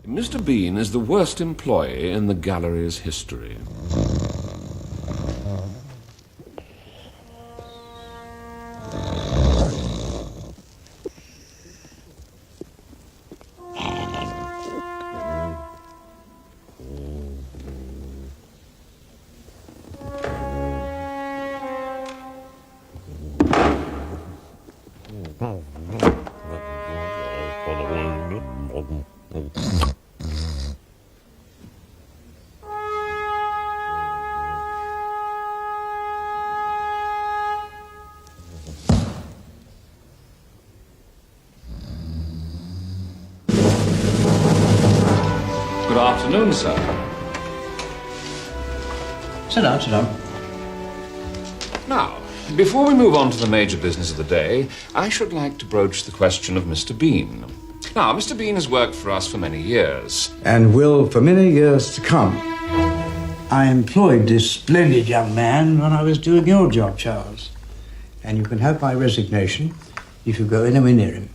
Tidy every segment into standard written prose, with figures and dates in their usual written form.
Mr. Bean is the worst employee in the gallery's history. Good afternoon, sir. Sit down, sit down. Now, before we move on to the major business of the day, I should like to broach the question of Mr. Bean. Now, Mr. Bean has worked for us for many years. And will for many years to come. I employed this splendid young man when I was doing your job, Charles. And you can have my resignation if you go anywhere near him.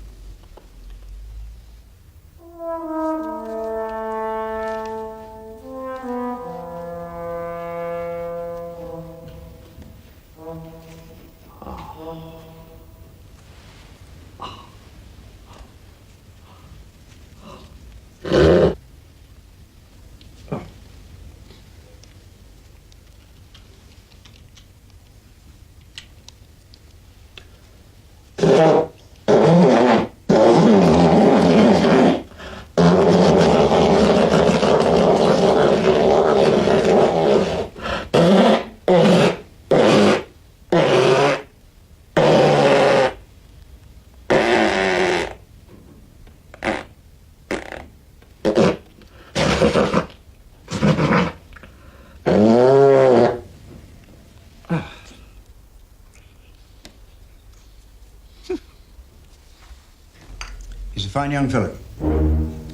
He's a fine young fellow.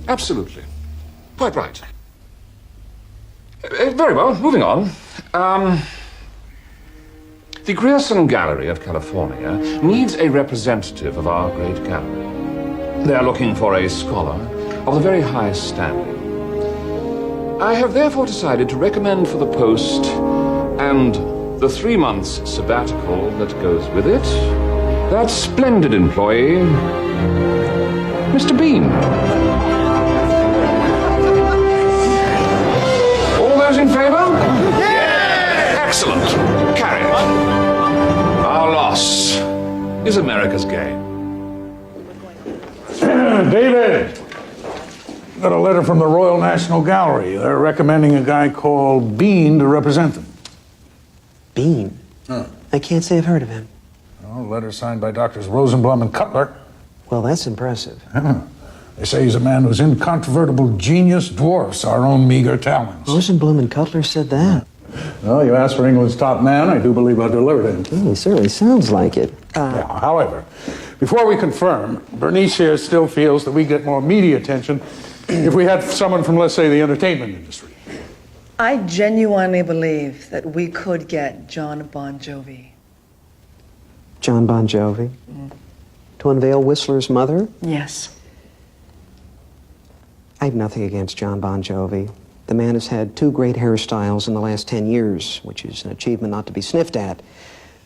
Absolutely. Quite right. Very well, moving on. The Grierson Gallery of California needs a representative of our great gallery. They are looking for a scholar of the very highest standing. I have therefore decided to recommend for the post and the 3 months sabbatical that goes with it, that splendid employee, Mr. Bean. All those in favor? Yeah! Excellent. Carry it. Our loss is America's gain. David, got a letter from the Royal National Gallery. They're recommending a guy called Bean to represent them. Bean? Huh. I can't say I've heard of him. Well, a letter signed by Doctors Rosenblum and Cutler. Well, that's impressive. They say he's a man whose incontrovertible genius dwarfs our own meager talents. Rosenblum and Cutler said that. Well, you asked for England's top man. I do believe I delivered him. He certainly sounds like it. Yeah, however, before we confirm, Bernice here still feels that we get more media attention if we had someone from, let's say, the entertainment industry. I genuinely believe that we could get John Bon Jovi. John Bon Jovi? To unveil Whistler's mother? Yes. I have nothing against John Bon Jovi. The man has had 2 great hairstyles in the last 10 years, which is an achievement not to be sniffed at.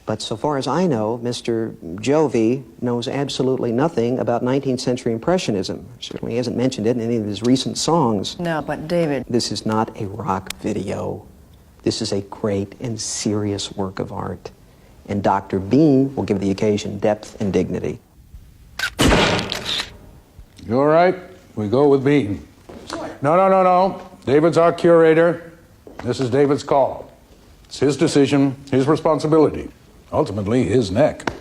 But so far as I know, Mr. Jovi knows absolutely nothing about 19th century Impressionism. Certainly hasn't mentioned it in any of his recent songs. No, but David... This is not a rock video. This is a great and serious work of art. And Dr. Bean will give the occasion depth and dignity. You all right? We go with Bean. No. David's our curator. This is David's call. It's his decision, his responsibility. Ultimately, his neck.